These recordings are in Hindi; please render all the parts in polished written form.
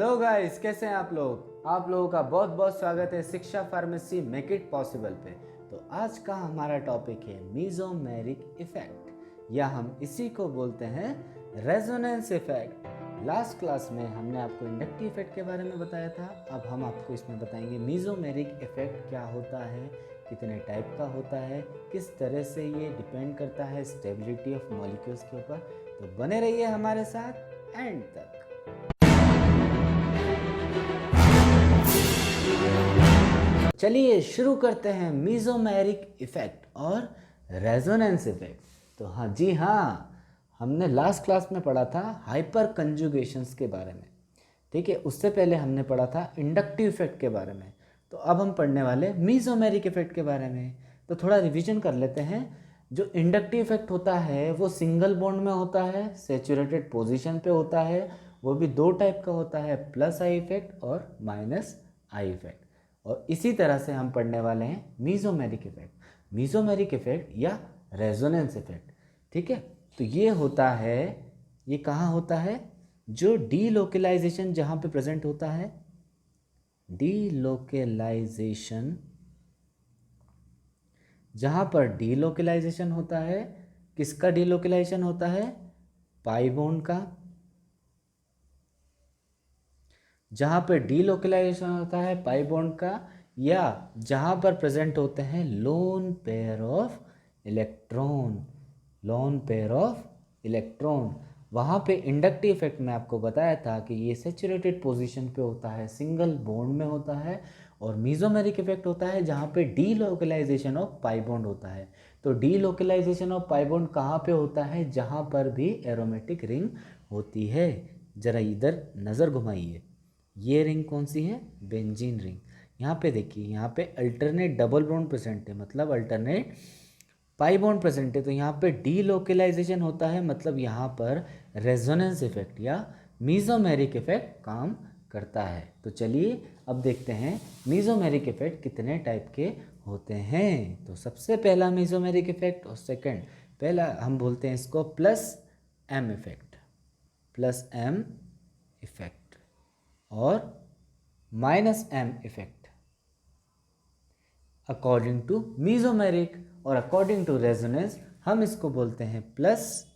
हेलो गाइस, कैसे हैं आप लोग। आप लोगों का बहुत बहुत स्वागत है शिक्षा फार्मेसी मेक इट पॉसिबल पे। तो आज का हमारा टॉपिक है मीजोमेरिक इफेक्ट, या हम इसी को बोलते हैं रेजोनेंस इफेक्ट। लास्ट क्लास में हमने आपको इंडक्टिव इफेक्ट के बारे में बताया था। अब हम आपको इसमें बताएंगे मीजोमेरिक इफेक्ट क्या होता है, कितने टाइप का होता है, किस तरह से ये डिपेंड करता है स्टेबिलिटी ऑफ मॉलिक्यूल्स के ऊपर। तो बने रहिए हमारे साथ एंड तक। चलिए शुरू करते हैं मीजोमेरिक इफेक्ट और रेजोनेंस इफेक्ट। तो हाँ, हमने लास्ट क्लास में पढ़ा था हाइपर कंजुगेशंस के बारे में, ठीक है। उससे पहले हमने पढ़ा था इंडक्टिव इफेक्ट के बारे में। तो अब हम पढ़ने वाले मीजोमेरिक इफेक्ट के बारे में। तो थोड़ा रिवीजन कर लेते हैं। जो इंडक्टिव इफेक्ट होता है वो सिंगल बॉन्ड में होता है, सैचुरेटेड पोजीशन पे होता है। वो भी दो टाइप का होता है, प्लस आई इफेक्ट और माइनस आई इफेक्ट। और इसी तरह से हम पढ़ने वाले हैं मीजोमेरिक इफेक्ट या रेजोनेंस इफेक्ट, ठीक है। तो ये होता है, ये कहाँ होता है, जो डीलोकलाइजेशन जहाँ पे प्रेजेंट होता है, डीलोकलाइजेशन जहाँ पर डीलोकलाइजेशन होता है, किसका डीलोकलाइजेशन होता है, पाई बॉन्ड का। जहाँ पर डीलोकलाइजेशन होता है पाई बॉन्ड का, या जहाँ पर प्रेजेंट होते हैं लोन पेयर ऑफ इलेक्ट्रॉन, वहाँ पे इंडक्टिव इफेक्ट में आपको बताया था कि ये सैचुरेटेड पोजीशन पे होता है, सिंगल बॉन्ड में होता है। और मीजोमेरिक इफेक्ट होता है जहाँ पे डीलोकलाइजेशन ऑफ पाई बॉन्ड होता है। तो डीलोकलाइजेशन ऑफ पाई बॉन्ड कहाँ पे होता है, जहाँ पर भी एरोमेटिक रिंग होती है। जरा इधर नज़र घुमाइए, ये रिंग कौन सी है, बेंजीन रिंग। यहाँ पे देखिए, यहाँ पे अल्टरनेट डबल बॉन्ड प्रेजेंट है, मतलब अल्टरनेट पाई बॉन्ड प्रेजेंट है। तो यहाँ पे डीलोकलाइजेशन होता है, मतलब यहाँ पर रेजोनेंस इफेक्ट या मीजोमेरिक इफेक्ट काम करता है। तो चलिए अब देखते हैं मीजोमेरिक इफेक्ट कितने टाइप के होते हैं। तो सबसे पहला मीजोमेरिक इफेक्ट, और सेकंड पहला हम बोलते हैं इसको प्लस एम इफेक्ट और minus M effect according to mesomeric. और अकॉर्डिंग टू रेजोनेंस हम इसको बोलते हैं प्लस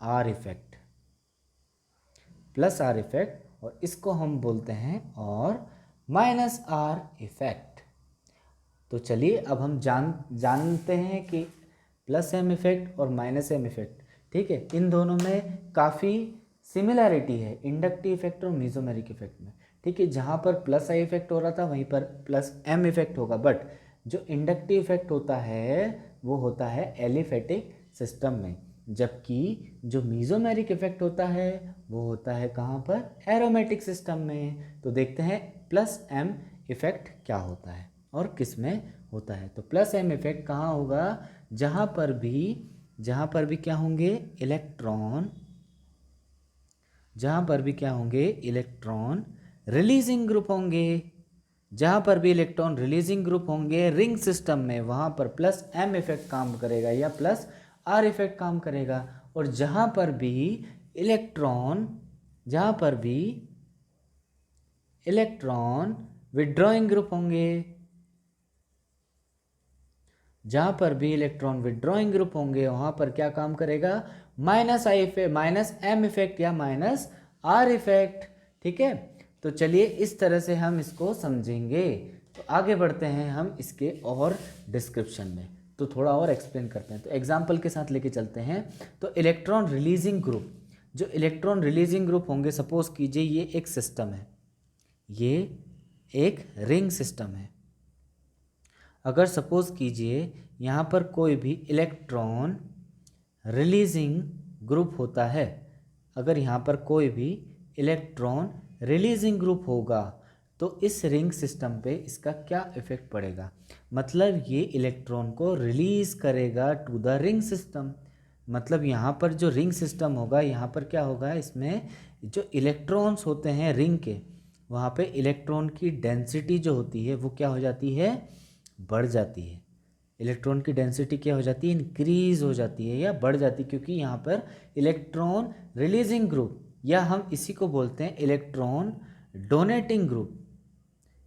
आर इफेक्ट, और इसको हम बोलते हैं और माइनस आर इफेक्ट। तो चलिए अब हम जानते हैं कि प्लस एम इफेक्ट और माइनस एम इफेक्ट, ठीक है, इन दोनों में काफ़ी सिमिलैरिटी है, इंडक्टिव इफेक्ट और मीजोमेरिक इफेक्ट में, ठीक है। जहाँ पर प्लस आई इफेक्ट हो रहा था वहीं पर प्लस एम इफेक्ट होगा, बट जो इंडक्टिव इफेक्ट होता है वो होता है एलिफेटिक सिस्टम में, जबकि जो मीजोमेरिक इफेक्ट होता है वो होता है कहाँ पर, एरोमेटिक सिस्टम में। तो देखते हैं प्लस एम इफेक्ट क्या होता है और किस में होता है। तो प्लस एम इफेक्ट कहाँ होगा, जहाँ पर भी क्या होंगे, इलेक्ट्रॉन, जहाँ पर भी क्या होंगे, इलेक्ट्रॉन रिलीजिंग ग्रुप होंगे। जहाँ पर भी इलेक्ट्रॉन रिलीजिंग ग्रुप होंगे रिंग सिस्टम में, वहाँ पर प्लस एम इफेक्ट काम करेगा या प्लस आर इफेक्ट काम करेगा। और जहाँ पर भी इलेक्ट्रॉन विड्रॉइंग ग्रुप होंगे, जहाँ पर भी इलेक्ट्रॉन विड्रॉइंग ग्रुप होंगे वहाँ पर क्या काम करेगा, माइनस एम इफेक्ट या माइनस आर इफेक्ट, ठीक है। तो चलिए इस तरह से हम इसको समझेंगे। तो आगे बढ़ते हैं हम इसके और डिस्क्रिप्शन में, तो थोड़ा और एक्सप्लेन करते हैं। तो एग्जाम्पल के साथ लेके चलते हैं। तो इलेक्ट्रॉन रिलीजिंग ग्रुप, जो इलेक्ट्रॉन रिलीजिंग ग्रुप होंगे, सपोज कीजिए ये एक सिस्टम है, ये एक रिंग सिस्टम है। अगर सपोज कीजिए यहाँ पर कोई भी इलेक्ट्रॉन रिलीजिंग ग्रुप होता है, अगर यहाँ पर कोई भी इलेक्ट्रॉन रिलीजिंग ग्रुप होगा तो इस रिंग सिस्टम पे इसका क्या इफेक्ट पड़ेगा, मतलब ये इलेक्ट्रॉन को रिलीज करेगा टू द रिंग सिस्टम। मतलब यहाँ पर जो रिंग सिस्टम होगा, यहाँ पर क्या होगा, इसमें जो इलेक्ट्रॉन्स होते हैं रिंग के, वहाँ पे इलेक्ट्रॉन की डेंसिटी जो होती है वो क्या हो जाती है, बढ़ जाती है। इलेक्ट्रॉन की डेंसिटी क्या हो जाती है, इंक्रीज हो जाती है या बढ़ जाती है, क्योंकि यहाँ पर इलेक्ट्रॉन रिलीजिंग ग्रुप, या हम इसी को बोलते हैं electron donating group,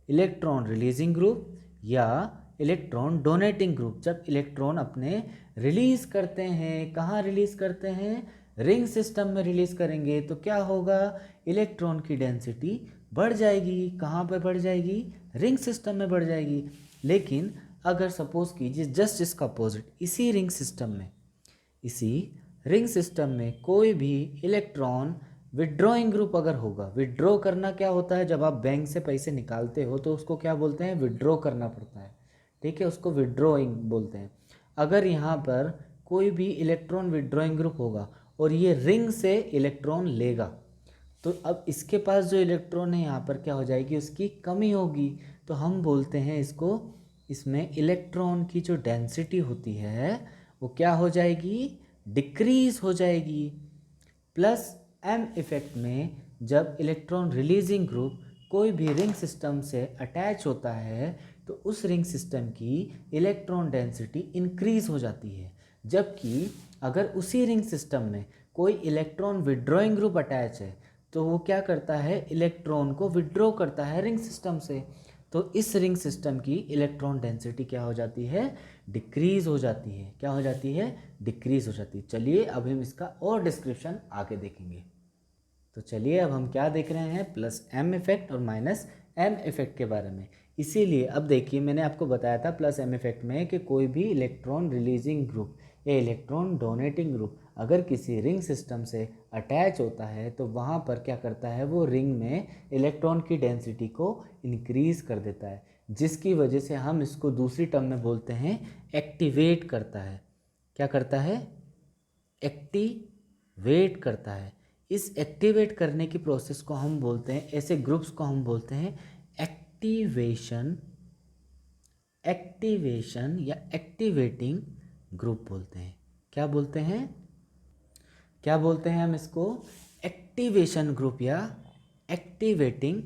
electron releasing group या इलेक्ट्रॉन डोनेटिंग ग्रुप। जब इलेक्ट्रॉन अपने रिलीज करते हैं, कहाँ रिलीज करते हैं, रिंग सिस्टम में रिलीज करेंगे, तो क्या होगा, इलेक्ट्रॉन की डेंसिटी बढ़ जाएगी। कहाँ पे बढ़ जाएगी, रिंग सिस्टम में बढ़ जाएगी। लेकिन अगर सपोज कीजिए जस्ट इसका अपोजिट, इसी रिंग सिस्टम में कोई भी इलेक्ट्रॉन विड्रॉइंग ग्रुप अगर होगा, विड्रॉ करना क्या होता है, जब आप बैंक से पैसे निकालते हो तो उसको क्या बोलते हैं, विड्रॉ करना पड़ता है, ठीक है, उसको विड्रॉइंग बोलते हैं। अगर यहाँ पर कोई भी इलेक्ट्रॉन विड्रॉइंग ग्रुप होगा और ये रिंग से इलेक्ट्रॉन लेगा, तो अब इसके पास जो इलेक्ट्रॉन है यहाँ पर क्या हो जाएगी, उसकी कमी होगी। तो हम बोलते हैं इसको, इसमें इलेक्ट्रॉन की जो डेंसिटी होती है वो क्या हो जाएगी, डिक्रीज हो जाएगी। प्लस एम इफेक्ट में जब इलेक्ट्रॉन रिलीजिंग ग्रुप कोई भी रिंग सिस्टम से अटैच होता है तो उस रिंग सिस्टम की इलेक्ट्रॉन डेंसिटी इंक्रीज हो जाती है। जबकि अगर उसी रिंग सिस्टम में कोई इलेक्ट्रॉन विड्रॉइंग ग्रुप अटैच है तो वो क्या करता है, इलेक्ट्रॉन को विड्रॉ करता है रिंग सिस्टम से। तो इस रिंग सिस्टम की इलेक्ट्रॉन डेंसिटी क्या हो जाती है, डिक्रीज हो जाती है। क्या हो जाती है, डिक्रीज हो जाती है। चलिए अब हम इसका और डिस्क्रिप्शन आगे देखेंगे। तो चलिए अब हम क्या देख रहे हैं, प्लस एम इफेक्ट और माइनस एम इफेक्ट के बारे में। इसीलिए अब देखिए, मैंने आपको बताया था प्लस एम इफेक्ट में कि कोई भी इलेक्ट्रॉन रिलीजिंग ग्रुप या इलेक्ट्रॉन डोनेटिंग ग्रुप अगर किसी रिंग सिस्टम से अटैच होता है तो वहाँ पर क्या करता है, वो रिंग में इलेक्ट्रॉन की डेंसिटी को इंक्रीज कर देता है, जिसकी वजह से हम इसको दूसरी टर्म में बोलते हैं एक्टिवेट करता है। क्या करता है, एक्टिवेट करता है। इस एक्टिवेट करने की प्रोसेस को हम बोलते हैं, ऐसे ग्रुप्स को हम बोलते हैं एक्टिवेशन या एक्टिवेटिंग ग्रुप बोलते हैं। क्या बोलते हैं, क्या बोलते हैं हम इसको, एक्टिवेशन ग्रुप या एक्टिवेटिंग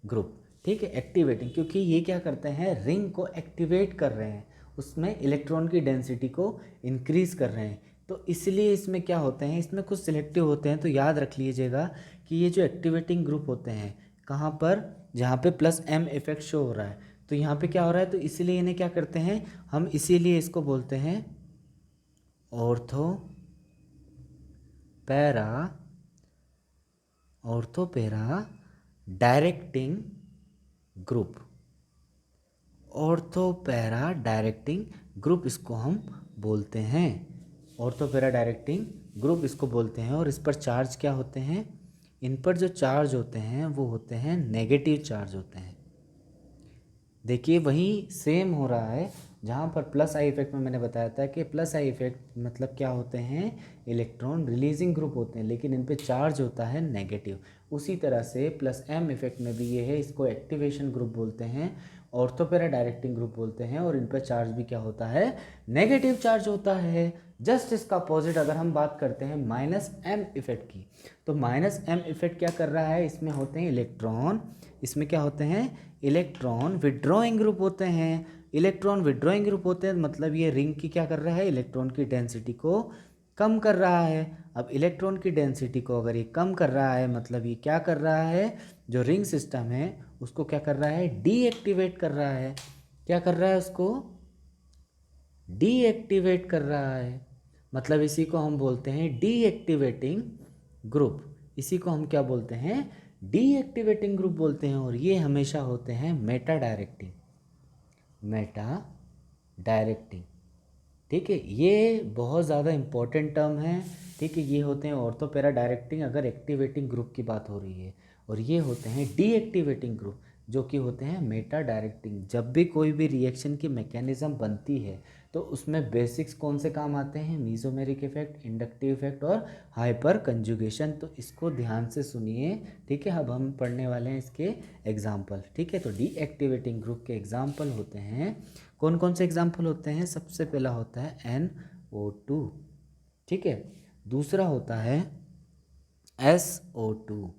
ग्रुप। ठीक है, एक्टिवेटिंग, क्योंकि ये क्या करते हैं, रिंग को एक्टिवेट कर रहे हैं, उसमें इलेक्ट्रॉन की डेंसिटी को इंक्रीज कर रहे हैं। तो इसलिए इसमें क्या होते हैं, इसमें कुछ सिलेक्टिव होते हैं। तो याद रख लीजिएगा कि ये जो एक्टिवेटिंग ग्रुप होते हैं, कहाँ पर, जहाँ पे प्लस एम इफेक्ट शो हो रहा है, तो यहाँ पे क्या हो रहा है, तो इसीलिए इन्हें क्या करते हैं हम, इसीलिए इसको बोलते हैं ortho para directing group. Ortho para directing group इसको हम बोलते हैं, ऑर्थो पैरा डायरेक्टिंग ग्रुप इसको बोलते हैं। और इस पर चार्ज क्या होते हैं, इन पर जो चार्ज होते हैं वो होते हैं नेगेटिव चार्ज होते हैं। देखिए वही सेम हो रहा है जहाँ पर प्लस आई इफेक्ट में मैंने बताया था कि प्लस आई इफेक्ट मतलब क्या होते हैं, इलेक्ट्रॉन रिलीजिंग ग्रुप होते हैं, लेकिन इन पे चार्ज होता है नेगेटिव। उसी तरह से प्लस एम इफेक्ट में भी ये है, इसको एक्टिवेशन ग्रुप बोलते हैं, ऑर्थो पैरा डायरेक्टिंग ग्रुप बोलते हैं, और इन पर चार्ज भी क्या होता है, नेगेटिव चार्ज होता है। जस्ट इसका अपोजिट अगर हम बात करते हैं माइनस एम इफेक्ट की, तो माइनस एम इफेक्ट क्या कर रहा है, इसमें होते हैं इलेक्ट्रॉन, इसमें क्या होते हैं, इलेक्ट्रॉन विड्रॉइंग ग्रुप होते हैं। इलेक्ट्रॉन विड्रॉइंग ग्रुप होते हैं मतलब ये रिंग की क्या कर रहा है, इलेक्ट्रॉन की डेंसिटी को कम कर रहा है। अब इलेक्ट्रॉन की डेंसिटी को अगर ये कम कर रहा है मतलब ये क्या कर रहा है, जो रिंग सिस्टम है उसको क्या कर रहा है, डीएक्टिवेट कर रहा है। क्या कर रहा है, उसको डीएक्टिवेट कर रहा है। मतलब इसी को हम बोलते हैं डीएक्टिवेटिंग ग्रुप। इसी को हम क्या बोलते हैं, डीएक्टिवेटिंग ग्रुप बोलते हैं। और ये हमेशा होते हैं मेटा डायरेक्टिंग। ठीक है, ये बहुत ज़्यादा इंपॉर्टेंट टर्म है। ठीक है, ये होते हैं ऑर्थो पैरा डायरेक्टिंग अगर एक्टिवेटिंग ग्रुप की बात हो रही है, और ये होते हैं डीएक्टिवेटिंग ग्रुप जो कि होते हैं मेटा डायरेक्टिंग। जब भी कोई भी रिएक्शन की मैकेनिज्म बनती है तो उसमें बेसिक्स कौन से काम आते हैं, मीसोमेरिक इफेक्ट, इंडक्टिव इफेक्ट और हाइपर कंजुगेशन। तो इसको ध्यान से सुनिए। ठीक है, अब हम पढ़ने वाले हैं इसके एग्जाम्पल। ठीक है, तो डीएक्टिवेटिंग ग्रुप के एग्जाम्पल होते हैं, कौन कौन से एग्जाम्पल होते हैं, सबसे पहला होता है NO2। ठीक है, दूसरा होता है SO2,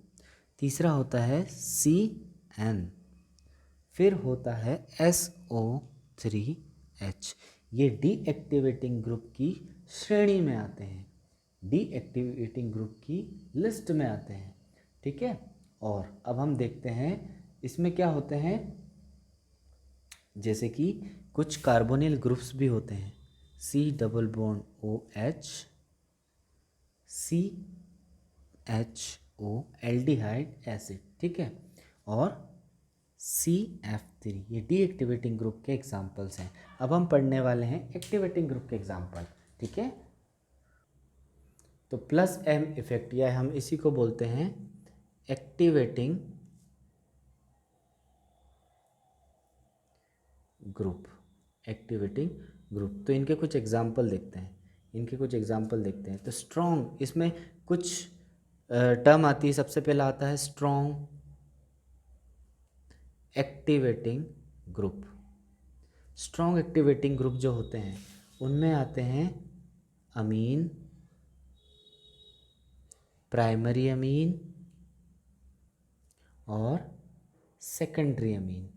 तीसरा होता है CN, फिर होता है SO3H। ये डीएक्टिवेटिंग ग्रुप की श्रेणी में आते हैं, डीएक्टिवेटिंग ग्रुप की लिस्ट में आते हैं। ठीक है, और अब हम देखते हैं इसमें क्या होते हैं, जैसे कि कुछ कार्बोनिल ग्रुप्स भी होते हैं, C double bond OH, CHO aldehyde acid, ठीक है, और CF3, ये डीएक्टिवेटिंग ग्रुप के एग्जाम्पल्स हैं। अब हम पढ़ने वाले हैं एक्टिवेटिंग ग्रुप के एग्जाम्पल, ठीक है। तो प्लस M इफेक्ट, या हम इसी को बोलते हैं एक्टिवेटिंग ग्रुप, एक्टिवेटिंग ग्रुप। तो इनके कुछ एग्जाम्पल देखते हैं, तो स्ट्रॉन्ग, इसमें कुछ टर्म आती है। सबसे पहला आता है strong activating group. Strong activating group जो होते हैं उनमें आते हैं अमीन, प्राइमरी अमीन और सेकेंडरी अमीन,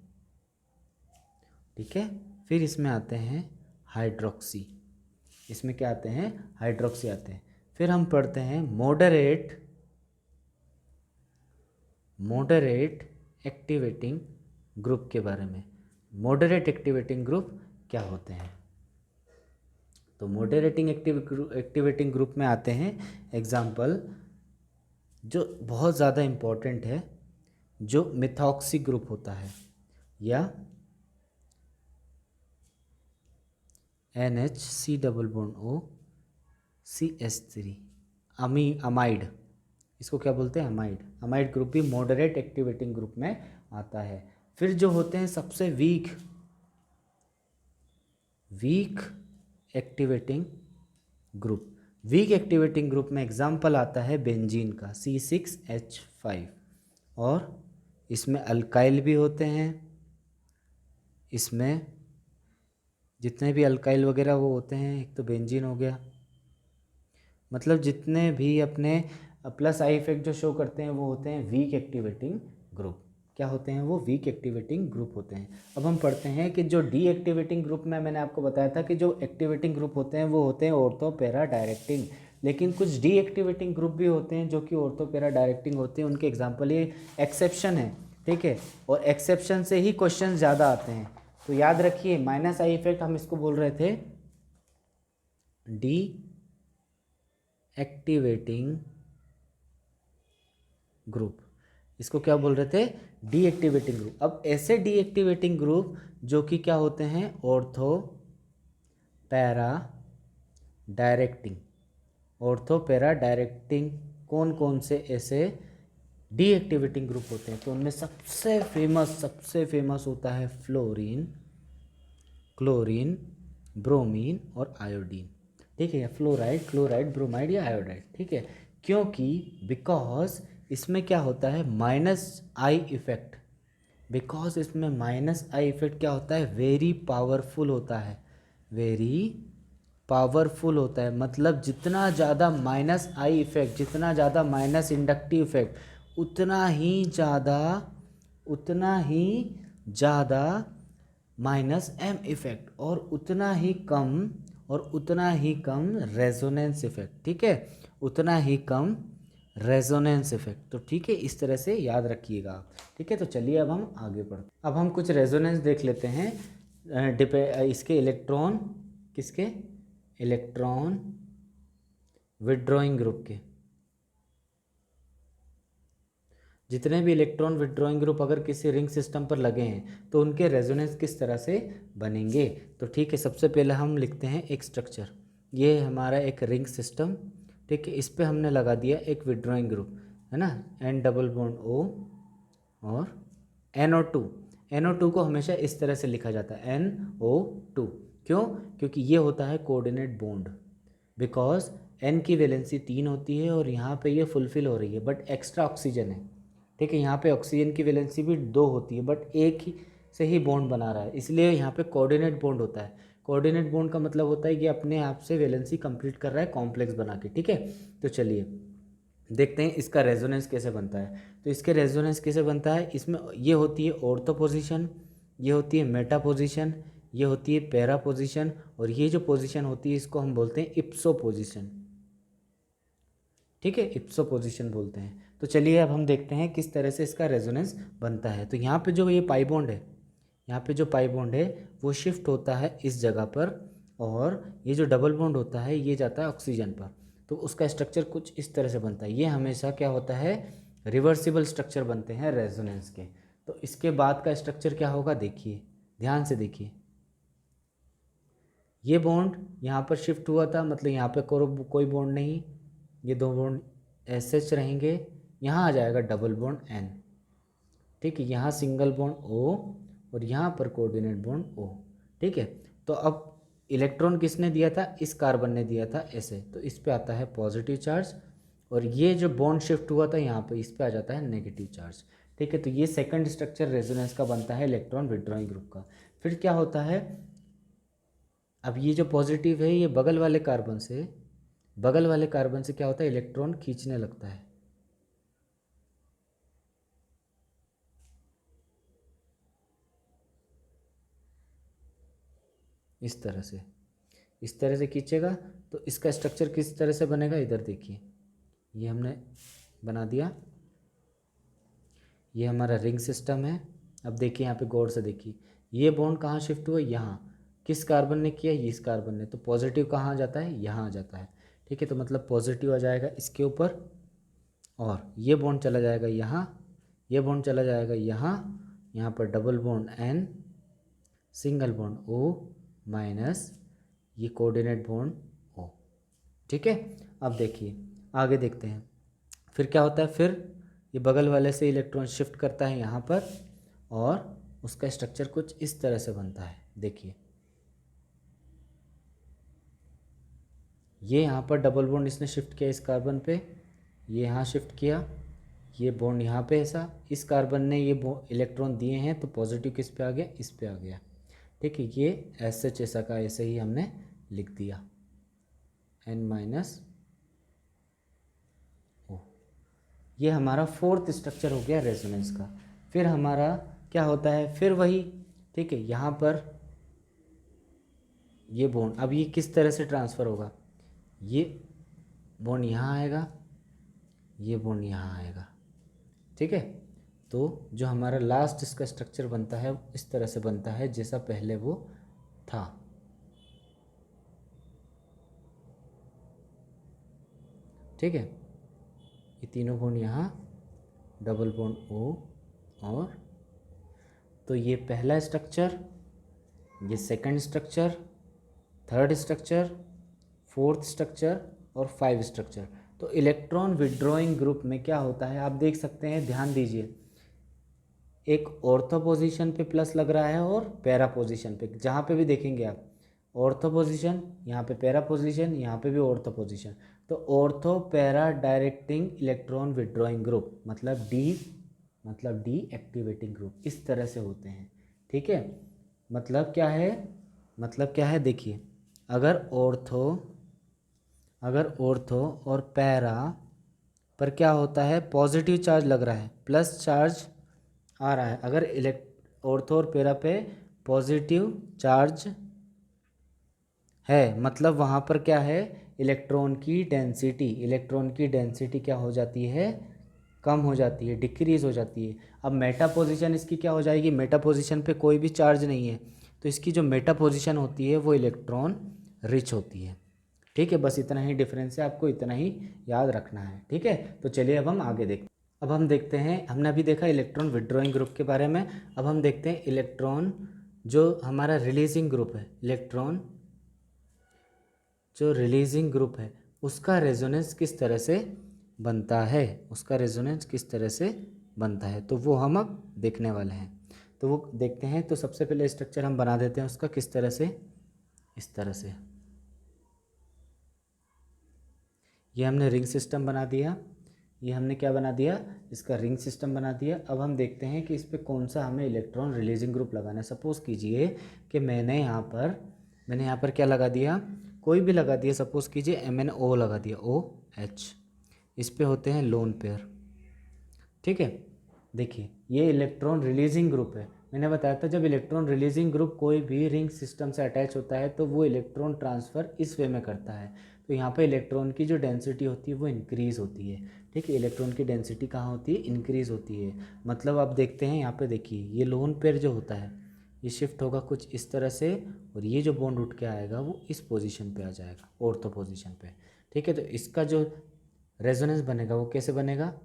ठीक है। फिर इसमें आते हैं हाइड्रोक्सी, इसमें क्या आते हैं, हाइड्रोक्सी आते हैं। फिर हम पढ़ते हैं मॉडरेट एक्टिवेटिंग ग्रुप के बारे में। मॉडरेट एक्टिवेटिंग ग्रुप क्या होते हैं, तो मॉडरेटिंग एक्टिवेटिंग ग्रुप में आते हैं एग्जाम्पल, जो बहुत ज़्यादा इम्पोर्टेंट है, जो मिथॉक्सी ग्रुप होता है, या NH C double bond O CH3 amide, इसको क्या बोलते हैं, अमाइड। अमाइड ग्रुप भी मॉडरेट एक्टिवेटिंग ग्रुप में आता है। फिर जो होते हैं सबसे weak activating group, weak activating group में एग्जाम्पल आता है बेंजीन का C6H5, और इसमें अल्काइल भी होते हैं। इसमें जितने भी अल्काइल वगैरह वो होते हैं, एक तो बेंजीन हो गया, मतलब जितने भी अपने प्लस आई इफेक्ट जो शो करते हैं वो होते हैं वीक एक्टिवेटिंग ग्रुप। क्या होते हैं वो, वीक एक्टिवेटिंग ग्रुप होते हैं। अब हम पढ़ते हैं कि जो डी एक्टिवेटिंग ग्रुप में मैंने आपको बताया था कि जो एक्टिवेटिंग ग्रुप होते हैं वो होते हैं ऑर्थो पैरा डायरेक्टिंग, लेकिन कुछ डी एक्टिवेटिंग ग्रुप भी होते हैं जो कि ऑर्थो पैरा डायरेक्टिंग होते हैं। उनके एग्जाम्पल ये एक्सेप्शन है, ठीक है, और एक्सेप्शन से ही क्वेश्चन ज़्यादा आते हैं। तो याद रखिए माइनस आई इफेक्ट हम इसको बोल रहे थे डी एक्टिवेटिंग ग्रुप, इसको क्या बोल रहे थे, डीएक्टिवेटिंग ग्रुप। अब ऐसे डीएक्टिवेटिंग ग्रुप जो कि क्या होते हैं, ortho para directing. Ortho para directing कौन कौन से ऐसे डीएक्टिवेटिंग ग्रुप होते हैं, तो उनमें सबसे फेमस होता है फ्लोरीन, क्लोरीन, ब्रोमीन और आयोडीन, ठीक है, फ्लोराइड, क्लोराइड, ब्रोमाइड या आयोडाइड, ठीक है। क्योंकि बिकॉज इसमें क्या होता है, माइनस आई इफेक्ट, बिकॉज इसमें माइनस आई इफेक्ट क्या होता है, वेरी पावरफुल होता है, वेरी पावरफुल होता है। मतलब जितना ज़्यादा माइनस आई इफेक्ट, जितना ज़्यादा माइनस इंडक्टिव इफेक्ट, उतना ही ज़्यादा माइनस एम इफेक्ट, और उतना ही कम रेजोनेंस इफेक्ट, ठीक है, उतना ही कम रेजोनेंस इफेक्ट। तो ठीक है, इस तरह से याद रखिएगा, ठीक है। तो चलिए अब हम आगे बढ़ते, अब हम कुछ रेजोनेंस देख लेते हैं इसके इलेक्ट्रॉन, किसके, इलेक्ट्रॉन विड्रॉइंग ग्रुप के। जितने भी इलेक्ट्रॉन विड्रॉइंग ग्रुप अगर किसी रिंग सिस्टम पर लगे हैं तो उनके रेजोनेंस किस तरह से बनेंगे। तो ठीक है, सबसे पहले हम लिखते हैं एक स्ट्रक्चर, ये है हमारा एक रिंग सिस्टम, ठीक है। इस पे हमने लगा दिया एक विड्रॉइंग ग्रुप, है ना, N डबल बॉन्ड O और NO2। NO2 को हमेशा इस तरह से लिखा जाता है NO2, क्यों, क्योंकि ये होता है कोऑर्डिनेट बॉन्ड, बिकॉज N की वैलेंसी 3 होती है और यहाँ पे ये फुलफिल हो रही है, बट एक्स्ट्रा ऑक्सीजन है, ठीक है। यहाँ पे ऑक्सीजन की वैलेंसी भी 2 होती है, बट एक ही से ही बॉन्ड बना रहा है, इसलिए यहाँ पे कोऑर्डिनेट बॉन्ड होता है। कोऑर्डिनेट बॉन्ड का मतलब होता है कि अपने आप से वैलेंसी कंप्लीट कर रहा है कॉम्प्लेक्स बना के, ठीक है। तो चलिए देखते हैं इसका रेजोनेंस कैसे बनता है। तो इसके रेजोनेंस कैसे बनता है, इसमें ये होती है ऑर्थो पोजीशन, ये होती है मेटा पोजीशन, ये होती है पैरा पोजीशन, और ये जो पोजीशन होती है इसको हम बोलते हैं इप्सो पोजीशन, ठीक है, इप्सो पोजीशन बोलते हैं। तो चलिए अब हम देखते हैं किस तरह से इसका रेजोनेंस बनता है। तो यहाँ पे जो ये पाई बॉन्ड है, यहाँ पे जो पाई बॉन्ड है वो शिफ्ट होता है इस जगह पर, और ये जो डबल बॉन्ड होता है ये जाता है ऑक्सीजन पर। तो उसका स्ट्रक्चर कुछ इस तरह से बनता है। ये हमेशा क्या होता है, रिवर्सिबल स्ट्रक्चर बनते हैं रेजोनेंस के। तो इसके बाद का स्ट्रक्चर क्या होगा, देखिए ध्यान से देखिए। ये बॉन्ड यहाँ पर शिफ्ट हुआ था, मतलब यहाँ पे कोई बॉन्ड नहीं, ये दो बॉन्ड एच रहेंगे। यहाँ आ जाएगा डबल बॉन्ड एन, ठीक है, यहाँ सिंगल बॉन्ड ओ, और यहाँ पर कोऑर्डिनेट बॉन्ड ओ। ठीक है, तो अब इलेक्ट्रॉन किसने दिया था, इस कार्बन ने दिया था ऐसे, तो इस पे आता है पॉजिटिव चार्ज, और ये जो बॉन्ड शिफ्ट हुआ था यहाँ पे, इस पे आ जाता है नेगेटिव चार्ज। ठीक है, तो ये सेकंड स्ट्रक्चर रेजोनेंस का बनता है इलेक्ट्रॉन विड्रॉइंग ग्रुप का। फिर क्या होता है, अब ये जो पॉजिटिव है ये बगल वाले कार्बन से क्या होता है, इलेक्ट्रॉन खींचने लगता है। इस तरह से खींचेगा, तो इसका स्ट्रक्चर किस तरह से बनेगा, इधर देखिए, ये हमने बना दिया, ये हमारा रिंग सिस्टम है। अब देखिए यहाँ पे गौर से देखिए, ये बॉन्ड कहाँ शिफ्ट हुआ, यहाँ। किस कार्बन ने किया, ये इस कार्बन ने। तो पॉजिटिव कहाँ आ जाता है, यहाँ आ जाता है। ठीक है, तो मतलब पॉजिटिव आ जाएगा इसके ऊपर, और ये बॉन्ड चला जाएगा यहाँ, ये बॉन्ड चला जाएगा यहाँ, यहाँ पर double bond N, single bond O minus ये कोऑर्डिनेट बॉन्ड ओ। ठीक है, अब देखिए आगे देखते हैं। फिर क्या होता है, फिर ये बगल वाले से इलेक्ट्रॉन शिफ्ट करता है यहाँ पर, और उसका स्ट्रक्चर कुछ इस तरह से बनता है। देखिए ये यहाँ पर डबल बॉन्ड इसने शिफ्ट किया इस कार्बन पे, ये यहाँ शिफ्ट किया, ये बॉन्ड यहाँ पे ऐसा, इस कार्बन ने ये इलेक्ट्रॉन दिए हैं, तो पॉजिटिव किस पे आ गया, इस पे आ गया। ठीक है, ये एच ऐसा का ऐसे ही हमने लिख दिया, एन माइनस ओ। ये हमारा फोर्थ स्ट्रक्चर हो गया रेजोनेंस का। फिर हमारा क्या होता है, फिर वही, ठीक है, यहाँ पर ये बॉन्ड, अब ये किस तरह से ट्रांसफ़र होगा, ये बॉन्ड यहाँ आएगा, ये बॉन्ड यहाँ आएगा। ठीक है, तो जो हमारा लास्ट इसका स्ट्रक्चर बनता है इस तरह से बनता है जैसा पहले वो था। ठीक है, ये तीनों बॉन्ड यहाँ, डबल बॉन्ड ओ, और तो ये पहला स्ट्रक्चर, ये second structure, third structure, fourth structure और 5 स्ट्रक्चर। तो इलेक्ट्रॉन विड्रॉइंग ग्रुप में क्या होता है, आप देख सकते हैं, ध्यान दीजिए, एक ऑर्थो पोजीशन पे प्लस लग रहा है और पैरा पोजीशन पे, जहाँ पे भी देखेंगे आप ऑर्थो पोजीशन, यहाँ पे पैरा पोजीशन, यहाँ पे भी ऑर्थो पोजीशन। तो ortho para directing electron withdrawing group मतलब डी एक्टिवेटिंग ग्रुप इस तरह से होते हैं। ठीक है, मतलब क्या है, देखिए, अगर ऑर्थो और पैरा पर क्या होता है, पॉजिटिव चार्ज लग रहा है, प्लस चार्ज आ रहा है, अगर ऑर्थो और पैरा पे पॉजिटिव चार्ज है, मतलब वहाँ पर क्या है, इलेक्ट्रॉन की डेंसिटी क्या हो जाती है, कम हो जाती है, डिक्रीज हो जाती है। अब मेटा पोजीशन इसकी क्या हो जाएगी, मेटा पोजीशन पे कोई भी चार्ज नहीं है, तो इसकी जो मेटा पोजीशन होती है वो इलेक्ट्रॉन रिच होती है। ठीक है, बस इतना ही डिफरेंस है, आपको इतना ही याद रखना है। ठीक है, तो चलिए अब हम आगे देखते हैं। अब हम देखते हैं, हमने अभी देखा इलेक्ट्रॉन विड्रॉइंग ग्रुप के बारे में। अब हम देखते हैं इलेक्ट्रॉन जो हमारा रिलीजिंग ग्रुप है, इलेक्ट्रॉन जो रिलीजिंग ग्रुप है उसका रेजोनेंस किस तरह से बनता है, तो वो हम अब देखने वाले हैं। तो वो देखते हैं। तो सबसे पहले स्ट्रक्चर हम बना देते हैं उसका, किस तरह से, इस तरह से। ये हमने रिंग सिस्टम बना दिया, ये हमने क्या बना दिया, इसका रिंग सिस्टम बना दिया। अब हम देखते हैं कि इस पर कौन सा हमें इलेक्ट्रॉन रिलीजिंग ग्रुप लगाना है। सपोज़ कीजिए कि मैंने यहाँ पर क्या लगा दिया, कोई भी लगा दिया, सपोज़ कीजिए मैंने ओ लगा दिया, OH। इस पे होते हैं लोन पेयर। ठीक है, देखिए ये इलेक्ट्रॉन रिलीजिंग ग्रुप है। मैंने बताया था जब इलेक्ट्रॉन रिलीजिंग ग्रुप कोई भी रिंग सिस्टम से अटैच होता है तो वो इलेक्ट्रॉन ट्रांसफ़र इस वे में करता है। तो यहाँ पे इलेक्ट्रॉन की जो डेंसिटी होती है वो इंक्रीज़ होती है। ठीक है, इलेक्ट्रॉन की डेंसिटी कहाँ होती है, इंक्रीज़ होती है। मतलब आप देखते हैं यहाँ पे देखिए ये लोन पेयर जो होता है ये शिफ्ट होगा कुछ इस तरह से, और ये जो बॉन्ड उठ के आएगा वो इस पोजीशन पे आ जाएगा, ऑर्थो पोजीशन पे। ठीक है, तो इसका जो रेजोनेंस बनेगा वो कैसे बनेगा,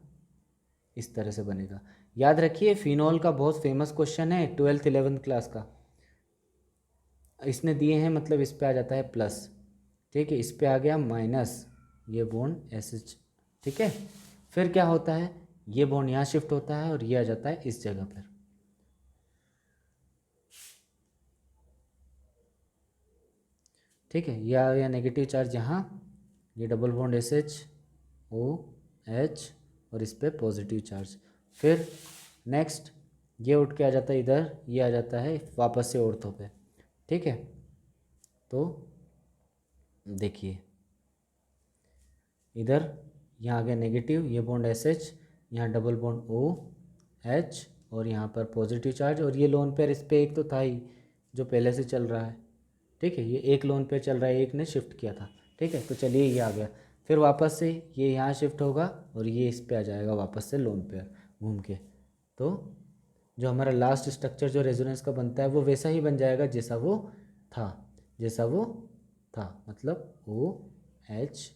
इस तरह से बनेगा। याद रखिए फिनॉल का बहुत फेमस क्वेश्चन है 12th 11th क्लास का, इसने दिए हैं, मतलब इस पे आ जाता है प्लस। ठीक है, इस पे आ गया माइनस, ये बॉन्ड SH। ठीक है, फिर क्या होता है, ये बॉन्ड यहाँ शिफ्ट होता है और ये आ जाता है इस जगह पर। ठीक है, ये आ गया नेगेटिव चार्ज यहाँ, ये डबल बॉन्ड SHOH और इस पे पॉजिटिव चार्ज। फिर नेक्स्ट ये उठ के आ जाता है इधर, ये आ जाता है वापस से ऑर्थो पे। ठीक है, तो देखिए इधर यहाँ आ गया नेगेटिव, ये बॉन्ड SH, यहाँ डबल बॉन्ड OH और यहाँ पर पॉजिटिव चार्ज, और ये लोन पेयर इस पर एक तो था ही जो पहले से चल रहा है। ठीक है, ये एक लोन पेयर चल रहा है, एक ने शिफ्ट किया था। ठीक है, तो चलिए ये आ गया, फिर वापस से ये यहाँ शिफ्ट होगा और ये इस पे आ जाएगा वापस से लोन पेयर घूम के। तो जो हमारा लास्ट स्ट्रक्चर जो रेजोनेंस का बनता है वो वैसा ही बन जाएगा जैसा वो था, मतलब OH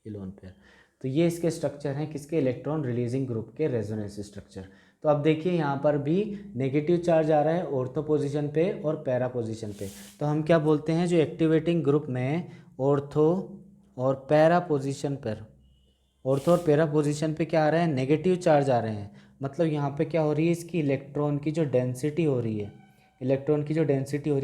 लोन पेयर। तो ये इसके स्ट्रक्चर हैं किसके, इलेक्ट्रॉन रिलीजिंग ग्रुप के रेजोनेंस स्ट्रक्चर। तो अब देखिए यहाँ पर भी नेगेटिव चार्ज आ रहा है ऑर्थो पोजीशन पे और पैरा पोजीशन पे। तो हम क्या बोलते हैं, जो एक्टिवेटिंग ग्रुप में ऑर्थो और पैरा पोजीशन पर, ऑर्थो और पैरा पोजीशन पे क्या आ रहा है, नेगेटिव चार्ज आ रहे हैं। मतलब यहाँ पे क्या हो रही है, इसकी इलेक्ट्रॉन की जो डेंसिटी हो रही है,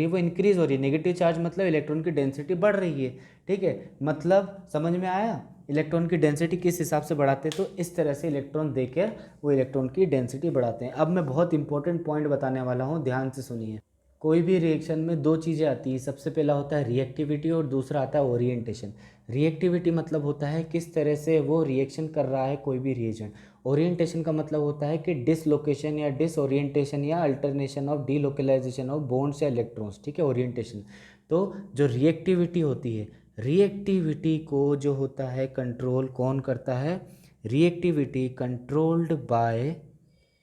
वो इंक्रीज़ हो रही है। नेगेटिव चार्ज मतलब इलेक्ट्रॉन की डेंसिटी बढ़ रही है। ठीक है, मतलब समझ में आया, इलेक्ट्रॉन की डेंसिटी किस हिसाब से बढ़ाते हैं, तो इस तरह से इलेक्ट्रॉन देकर वो इलेक्ट्रॉन की डेंसिटी बढ़ाते हैं। अब मैं बहुत इंपॉर्टेंट पॉइंट बताने वाला हूँ, ध्यान से सुनिए। कोई भी रिएक्शन में दो चीज़ें आती हैं, सबसे पहला होता है रिएक्टिविटी और दूसरा आता है ओरिएंटेशन। रिएक्टिविटी मतलब होता है किस तरह से वो रिएक्शन कर रहा है कोई भी रिएजेंट। ओरिएंटेशन का मतलब होता है कि डिसलोकेशन या डिसओरिएंटेशन या alternation of delocalization of bonds या इलेक्ट्रॉन्स। ठीक है, ओरिएंटेशन। तो जो रिएक्टिविटी होती है, रिएक्टिविटी को जो होता है कंट्रोल कौन करता है, reactivity controlled by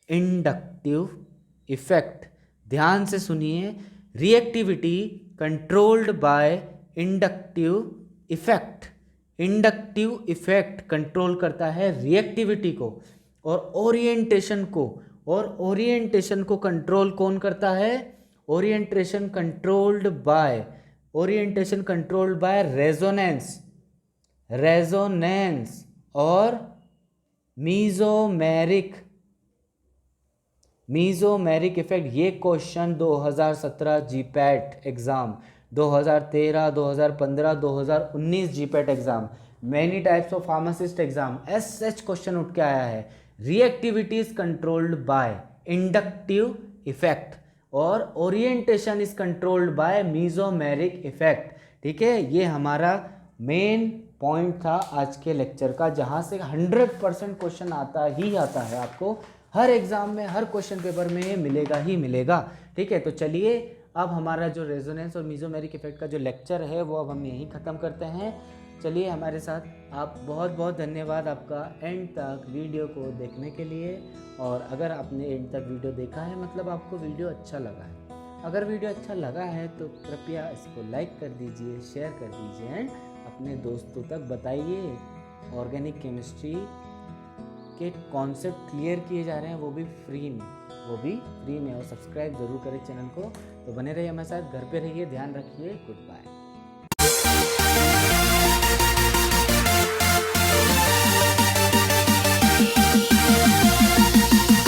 inductive effect. ध्यान से सुनिए, reactivity controlled by inductive effect. Inductive effect control करता है रिएक्टिविटी को, और ओरिएंटेशन को कंट्रोल कौन करता है, ओरिएंटेशन कंट्रोल्ड बाय रेजोनेंस और मीजोमेरिक इफेक्ट। ये question 2017 GPAT exam, 2013, 2015, 2019 GPAT exam, many types of pharmacist exam, such question उठ के आया है। Reactivity is controlled by inductive effect और orientation is controlled by mesomeric effect. ठीक है, ये हमारा मेन पॉइंट था आज के लेक्चर का, जहाँ से 100% क्वेश्चन आता है आपको हर एग्जाम में, हर क्वेश्चन पेपर में मिलेगा ही मिलेगा। ठीक है, तो चलिए अब हमारा जो रेजोनेंस और मीजोमेरिक इफेक्ट का जो लेक्चर है वो अब हम यहीं ख़त्म करते हैं। चलिए हमारे साथ, आप बहुत बहुत धन्यवाद आपका एंड तक वीडियो को देखने के लिए। और अगर आपने एंड तक वीडियो देखा है मतलब आपको वीडियो अच्छा लगा है। अगर वीडियो अच्छा लगा है तो कृपया इसको लाइक कर दीजिए, शेयर कर दीजिए एंड अपने दोस्तों तक बताइए। ऑर्गेनिक केमिस्ट्री के कॉन्सेप्ट क्लियर किए जा रहे हैं, वो भी फ्री में, और सब्सक्राइब ज़रूर करें चैनल को। तो बने रहिए हमारे साथ, घर पे रहिए, ध्यान रखिए, गुड बाय।